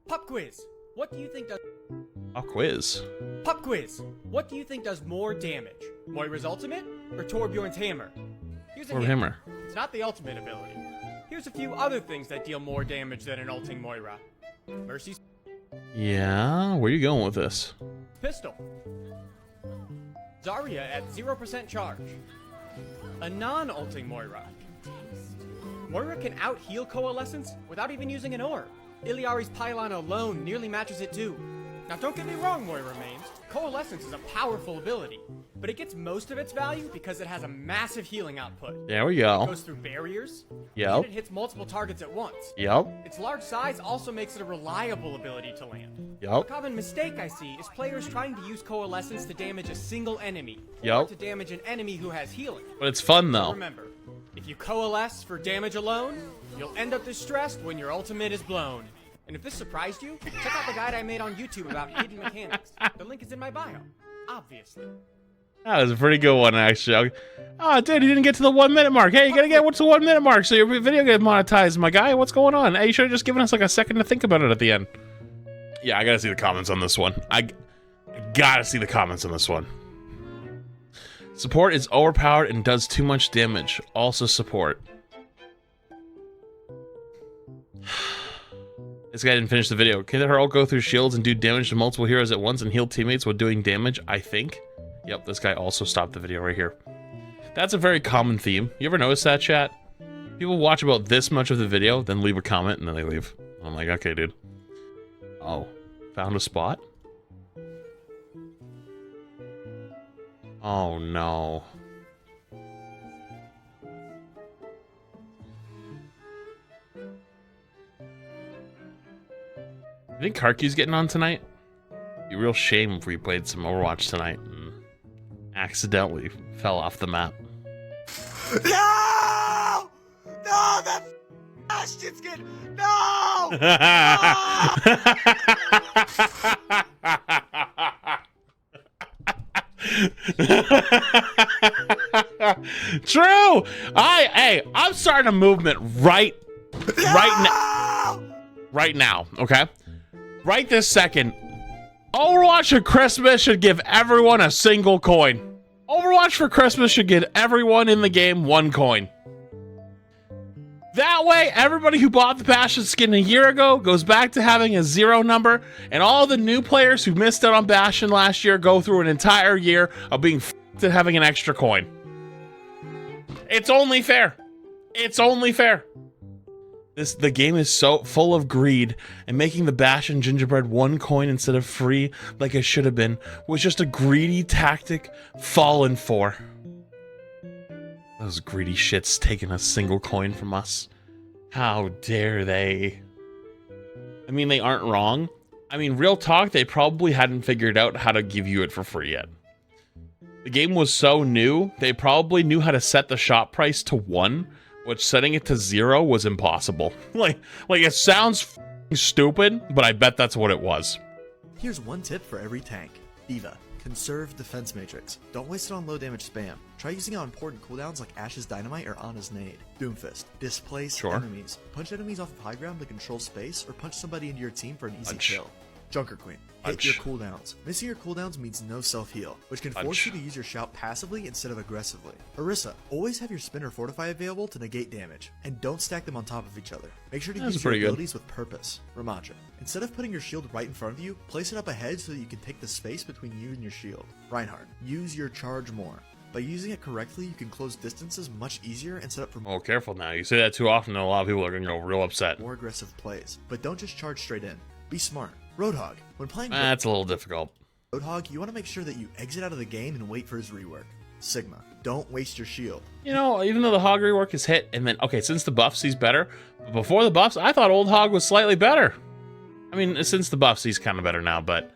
Pop quiz. What do you think does... A quiz. Pop quiz. What do you think does more damage? Moira's ultimate or Torbjorn's hammer? Here's a hint. Hammer. It's not the ultimate ability. Here's a few other things that deal more damage than an ulting Moira. Mercy's Yeah, where you going with this? pistol. Zarya at 0% charge. A non-ulting Moira. Moira can out-heal Coalescence without even using an orb. Iliari's pylon alone nearly matches it too. Now don't get me wrong, Moira mains. Coalescence is a powerful ability, but it gets most of its value because it has a massive healing output. There we It go. goes through barriers, Yep. and it hits multiple targets at once. Yep. Its large size also makes it a reliable ability to land. A Yep. common mistake I see is players trying to use Coalescence to damage a single enemy, Yep. or to damage an enemy who has healing. But it's fun though. Remember, if you coalesce for damage alone, you'll end up distressed when your ultimate is blown. And if this surprised you, check out the guide I made on YouTube about hidden mechanics. The link is in my bio, obviously. That was a pretty good one, actually. Oh, dude, you didn't get to the 1 minute mark. Hey, you gotta get what's the 1 minute mark so your video gets monetized, my guy. What's going on? Hey, you should have just given us like a second to think about it at the end. Yeah, I gotta see the comments on this one. I gotta see the comments on this one. Support is overpowered and does too much damage. Also support. This guy didn't finish the video. Can the hero go through shields and do damage to multiple heroes at once and heal teammates while doing damage? I think. Yep, this guy also stopped the video right here. That's a very common theme. You ever notice that, chat? People watch about this much of the video, then leave a comment, and then they leave. I'm like, okay, dude. Oh, found a spot? Oh, no. I think Karku's getting on tonight. It'd be a real shame if we played some Overwatch tonight and accidentally fell off the map. No! No, that bastion's good. No! True. I'm starting a movement right now. Okay, right this second. Overwatch for Christmas should give everyone a single coin. Overwatch for Christmas should give everyone in the game 1 coin. That way, everybody who bought the Bastion skin a year ago goes back to having a 0 number, and all the new players who missed out on Bastion last year go through an entire year of being f***ed and having an extra coin. It's only fair. It's only fair. The game is so full of greed, and making the Bastion gingerbread 1 coin instead of free, like it should have been, was just a greedy tactic fallen for. Those greedy shits taking a single coin from us. How dare they? I mean, they aren't wrong. I mean, real talk, they probably hadn't figured out how to give you it for free yet. The game was so new, they probably knew how to set the shop price to 1, which setting it to 0 was impossible. Like it sounds f***ing stupid, but I bet that's what it was. Here's one tip for every tank. Diva. Conserve defense matrix. Don't waste it on low damage spam. Try using it on important cooldowns like Ash's Dynamite or Ana's Nade. Doomfist. Displace enemies. Punch enemies off of high ground to control space, or punch somebody into your team for an easy kill. Junker Queen. Hit your cooldowns. Missing your cooldowns means no self-heal, which can force you to use your shout passively instead of aggressively. Orisa. Always have your spin or fortify available to negate damage, and don't stack them on top of each other. Make sure to use your abilities with purpose. Ramattra. Instead of putting your shield right in front of you, place it up ahead so that you can take the space between you and your shield. Reinhardt. Use your charge more. By using it correctly, you can close distances much easier and set up for Oh, careful now. You say that too often and a lot of people are going to go real upset. more aggressive plays. But don't just charge straight in. Be smart. Roadhog. When playing That's a little difficult. Roadhog, you want to make sure that you exit out of the game and wait for his rework. Sigma. Don't waste your shield. You know, even though the Hog rework is hit, and then, okay, since the buffs, he's better. But before the buffs, I thought Old Hog was slightly better. I mean, since the buffs, he's kind of better now, but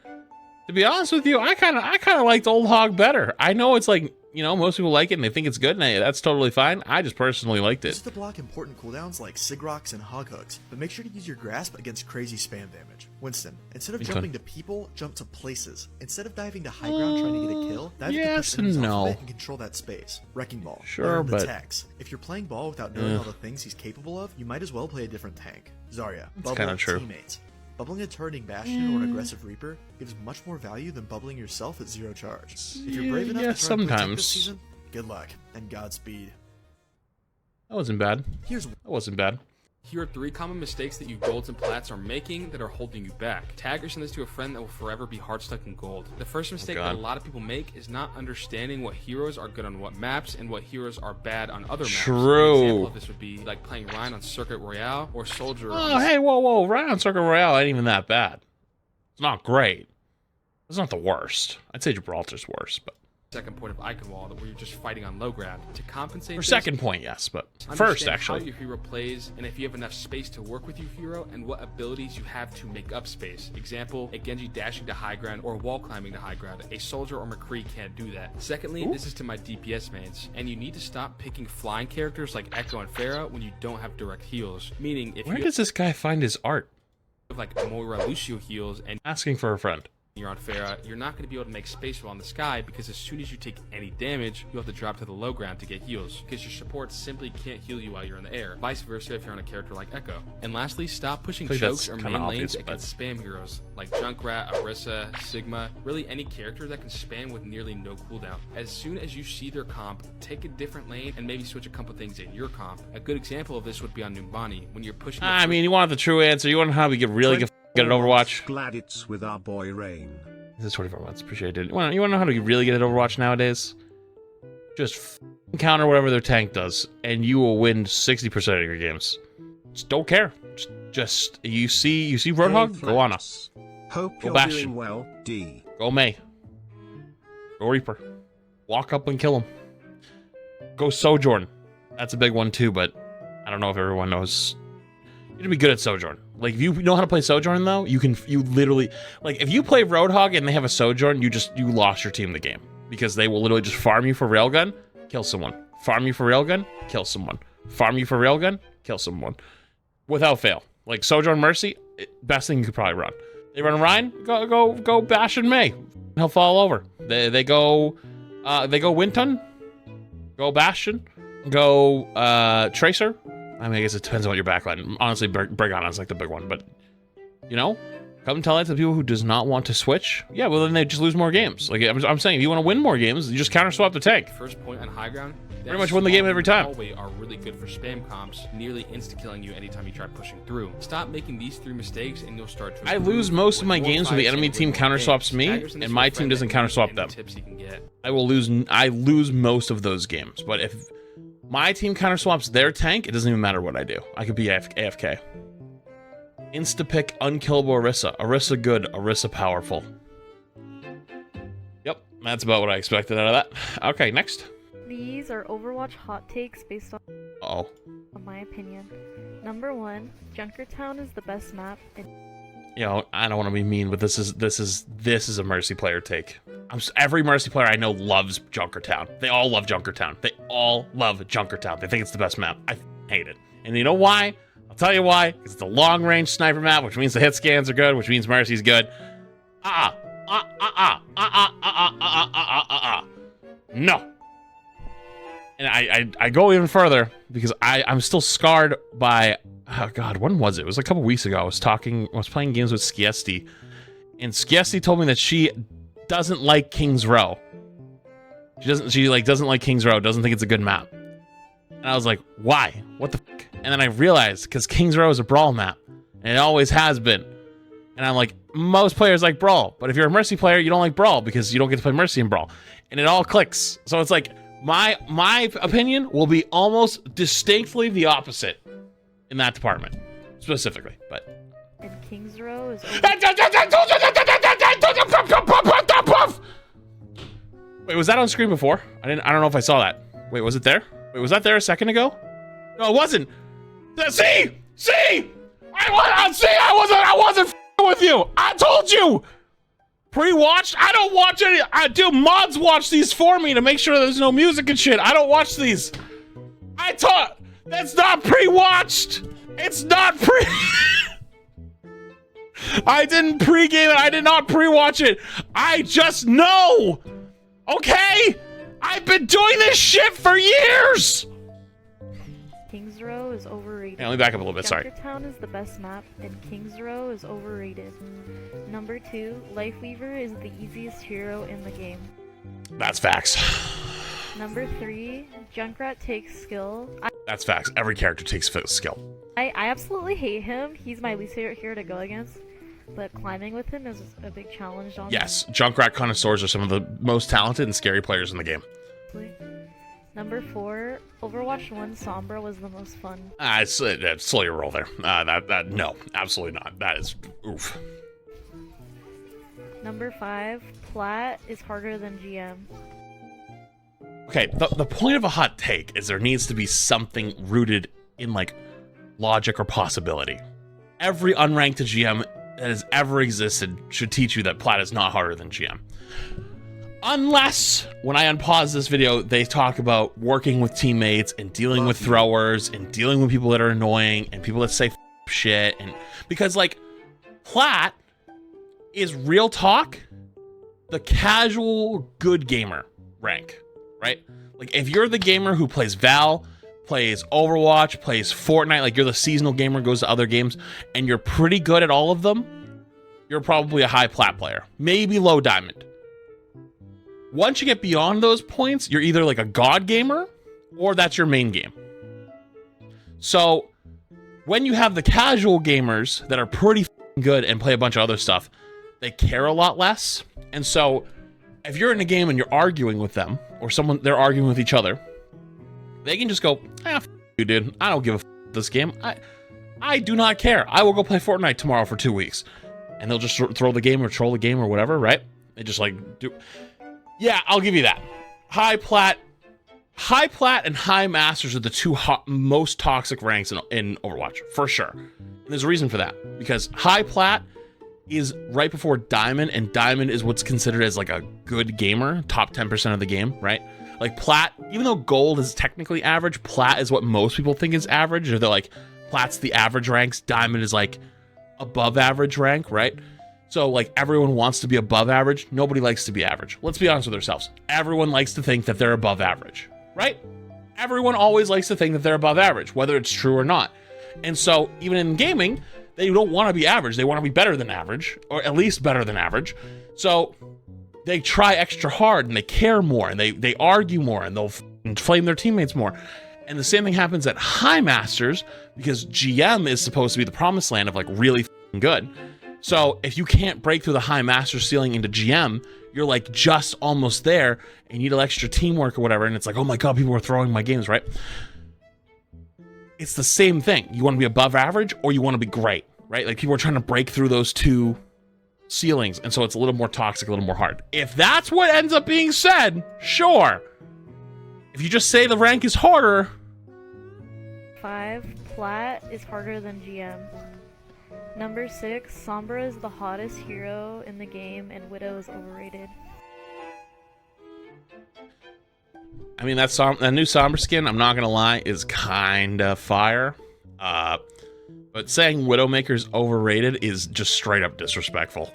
to be honest with you, I kind of liked Old Hog better. I know it's like, you know, most people like it and they think it's good, and that's totally fine. I just personally liked it. Use it to block important cooldowns like Sigrocks and Hog Hooks, but make sure to use your grasp against crazy spam damage. Winston, instead of jumping to people, jump to places. Instead of diving to high ground trying to get a kill, dive to push enemies off of it and control that space. Wrecking Ball. Sure, learn the but techs. If you're playing ball without knowing all the things he's capable of, you might as well play a different tank. Zarya. That's kind of true. Teammates. Bubbling a turreting Bastion or an aggressive Reaper gives much more value than bubbling yourself at 0 charge. If you're brave enough to try and protect this season, good luck and Godspeed. That wasn't bad. That wasn't bad. Here are 3 common mistakes that you golds and plats are making that are holding you back. Tag or send this to a friend that will forever be hard stuck in gold. The first mistake that a lot of people make is not understanding what heroes are good on what maps and what heroes are bad on other maps. True. An example of this would be like playing Ryan on Circuit Royale or Soldier. Oh, hey, whoa. Ryan on Circuit Royale ain't even that bad. It's not great. It's not the worst. I'd say Gibraltar's worse, but... Second point of Icon Wall, where you're just fighting on low ground. To compensate for second point, yes, but first, actually. How your hero plays, and if you have enough space to work with your hero, and what abilities you have to make up space. Example, a Genji dashing to high ground or wall climbing to high ground. A Soldier or McCree can't do that. Secondly, this is to my DPS mains, and you need to stop picking flying characters like Echo and Pharah when you don't have direct heals. Meaning, if Where does this guy find his art? Like Moira Lucio heals and asking for a friend. You're on Pharah, you're not going to be able to make space while on the sky because as soon as you take any damage, you have to drop to the low ground to get heals because your support simply can't heal you while you're in the air. Vice versa if you're on a character like Echo. And lastly, stop pushing chokes or main lanes against spam heroes like Junkrat, Orisa, Sigma, really any character that can spam with nearly no cooldown. As soon as you see their comp, take a different lane and maybe switch a couple things in your comp. A good example of this would be on Numbani when you're pushing. I mean, you want the true answer. You want to know how we get really good at Overwatch. Glad it's with our boy Rain. This is 24 months. Appreciate it. You want to know how to really get at Overwatch nowadays? Just counter whatever their tank does, and you will win 60% of your games. Just don't care. Just you see Roadhog, go Ana. Hope go you're Bastion. Doing well, D. Go Mei. Go Reaper. Walk up and kill him. Go Sojourn. That's a big one too, but I don't know if everyone knows. You need to be good at Sojourn. Like, if you know how to play Sojourn, though, you literally, like, if you play Roadhog and they have a Sojourn, you lost your team the game. Because they will literally just farm you for Railgun, kill someone. Farm you for Railgun, kill someone. Farm you for Railgun, kill someone. Without fail. Like, Sojourn Mercy, best thing you could probably run. They run Ryan, go Bastion Mei. He'll fall over. They go Wintun, go Bastion, go Tracer. I mean, I guess it depends on what your backline. Honestly, Brigana is like the big one, but you know, come tell that to people who does not want to switch. Yeah, well then they just lose more games. Like I'm saying, if you want to win more games, you just counter swap the tank. First point on high ground. Pretty much win the game every time. Are really good for spam comps, nearly insta killing you anytime you try pushing through. Stop making these 3 mistakes, and you'll start to. I lose most of my games when the enemy team counter swaps me, and my team doesn't counter swap them. I lose most of those games, but if my team counter swaps their tank, it doesn't even matter what I do. I could be AFK. Insta pick unkillable Orisa. Orisa good, Orisa powerful. Yep, that's about what I expected out of that. Okay, next. These are Overwatch hot takes based on my opinion. Number 1, Junkertown is the best map. You know, I don't want to be mean, but this is a Mercy player take. Every Mercy player I know loves Junkertown. They all love Junkertown. They all love Junkertown. They think it's the best map. I hate it. And you know why? I'll tell you why. Because it's a long-range sniper map, which means the hit scans are good, which means Mercy's good. No. And I go even further because I'm still scarred by, oh God, when was it? It was a couple weeks ago. I was playing games with Skiesti, and Skiesti told me that she doesn't like King's Row. She doesn't like King's Row, doesn't think it's a good map. And I was like, why? What the fuck? And then I realized, because King's Row is a Brawl map, and it always has been. And I'm like, most players like Brawl, but if you're a Mercy player, you don't like Brawl because you don't get to play Mercy in Brawl. And it all clicks. So it's like, my opinion will be almost distinctly the opposite in that department, specifically. But and King's Row is. Wait, was that on screen before? I don't know if I saw that. Wait, was it there? Wait, was that there a second ago? No, it wasn't. See, I wasn't f***ing with you. I told you. Pre-watched? I don't watch any. I do. Mods watch these for me to make sure there's no music and shit. I don't watch these. That's not pre-watched. It's not pre. I didn't pre-game it. I did not pre-watch it. I just know. Okay? I've been doing this shit for years. King's Row is overrated. Yeah, let me back up a little bit, sorry. Junkertown is the best map, and King's Row is overrated. Number 2, Lifeweaver is the easiest hero in the game. That's facts. Number 3, Junkrat takes skill. That's facts. Every character takes skill. I absolutely hate him. He's my least favorite hero to go against. But climbing with him is a big challenge on Yes, Junkrat connoisseurs are some of the most talented and scary players in the game. Number 4, Overwatch 1 Sombra was the most fun. It's slow your roll there. No, absolutely not. That is oof. Number 5, Plat is harder than GM. Okay, the point of a hot take is there needs to be something rooted in like logic or possibility. Every unranked GM that has ever existed should teach you that Plat is not harder than GM. Unless, when I unpause this video, they talk about working with teammates and dealing with throwers and dealing with people that are annoying and people that say shit. And because, like, Plat is real talk, the casual good gamer rank, right? Like, if you're the gamer who plays Val, plays Overwatch, plays Fortnite, like you're the seasonal gamer, goes to other games, and you're pretty good at all of them, you're probably a high Plat player. Maybe low diamond. Once you get beyond those points, you're either like a god gamer or that's your main game. So when you have the casual gamers that are pretty good and play a bunch of other stuff, they care a lot less. And so if you're in a game and you're arguing with them or they're arguing with each other, they can just go, f you, dude. I don't give a f this game. I do not care. I will go play Fortnite tomorrow for 2 weeks. And they'll just throw the game or troll the game or whatever, right? They just like do... Yeah, I'll give you that. High Plat and High Masters are the two most toxic ranks in Overwatch, for sure. And there's a reason for that. Because High Plat is right before Diamond, and Diamond is what's considered as like a good gamer, top 10% of the game, right? Like Plat, even though Gold is technically average, Plat is what most people think is average. Or they're like, Plat's the average ranks, Diamond is like above average rank, right? So, like, everyone wants to be above average. Nobody likes to be average. Let's be honest with ourselves. Everyone likes to think that they're above average, right? Everyone always likes to think that they're above average, whether it's true or not. And so, even in gaming, they don't want to be average. They want to be better than average, or at least better than average. So, they try extra hard, and they care more, and they argue more, and they'll flame their teammates more. And the same thing happens at High Masters, because GM is supposed to be the promised land of, like, really good. So if you can't break through the High Master ceiling into GM, you're like just almost there and you need extra teamwork or whatever. And it's like, oh my God, people are throwing my games, right? It's the same thing. You want to be above average or you want to be great, right? Like people are trying to break through those two ceilings. And so it's a little more toxic, a little more hard. If that's what ends up being said, sure. If you just say the rank is harder. 5, Plat is harder than GM. Number 6, Sombra is the hottest hero in the game, and Widow is overrated. I mean, that new Sombra skin, I'm not gonna lie, is kinda fire. But saying Widowmaker's overrated is just straight up disrespectful.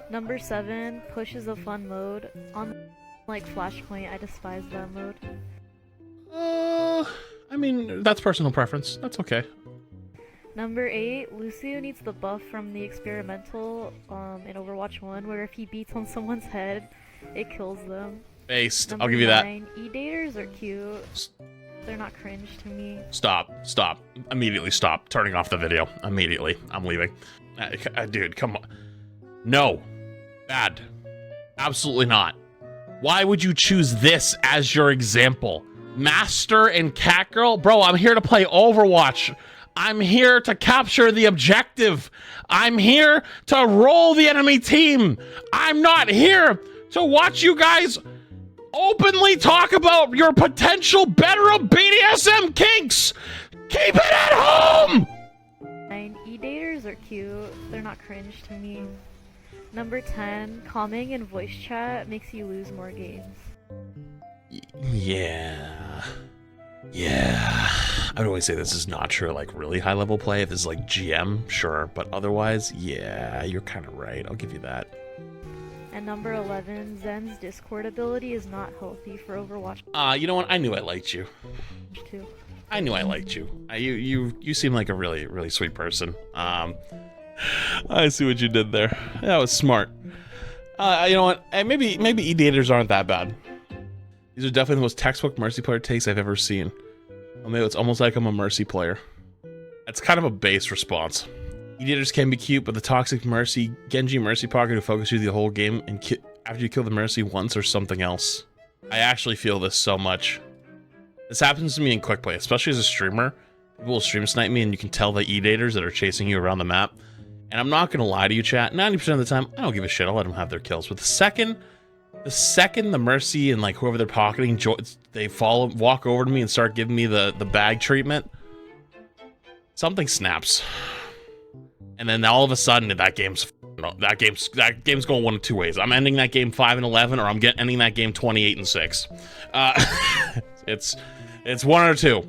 Number 7, Push is a fun mode. On like Flashpoint, I despise that mode. I mean, that's personal preference. That's okay. Number 8, Lucio needs the buff from the experimental in Overwatch 1, where if he beats on someone's head, it kills them. Based. Number I'll give you that. 9, E-daters are cute. They're not cringe to me. Stop. Immediately stop. Turning off the video. Immediately. I'm leaving. Dude, come on. No. Bad. Absolutely not. Why would you choose this as your example? Master and Catgirl? Bro, I'm here to play Overwatch. I'm here to capture the objective. I'm here to roll the enemy team. I'm not here to watch you guys openly talk about your potential bedroom BDSM kinks. Keep it at home. 9, E-daters are cute. They're not cringe to me. Number 10, calming in voice chat makes you lose more games. Yeah. I would always say this is not true, like really high level play. If this is like GM, sure. But otherwise, yeah, you're kind of right. I'll give you that. And number 11, Zen's Discord ability is not healthy for Overwatch You know what? I knew I liked you. 2. I knew I liked you. You seem like a really, really sweet person. I see what you did there. That was smart. You know what? Maybe E-daters aren't that bad. These are definitely the most textbook Mercy player takes I've ever seen. I mean, it's almost like I'm a Mercy player. That's kind of a base response. E-daters can be cute, but the toxic Mercy, Genji Mercy pocket who focus you the whole game and after you kill the Mercy once or something else. I actually feel this so much. This happens to me in quick play, especially as a streamer. People will stream snipe me and you can tell the E-daters that are chasing you around the map. And I'm not gonna lie to you, chat. 90% of the time, I don't give a shit. I'll let them have their kills. But the second the Mercy and like whoever they're pocketing, they walk over to me and start giving me the bag treatment, something snaps. And then all of a sudden, that game's going one of two ways. I'm ending that game 5-11, or I'm ending that game 28-6. It's one or two.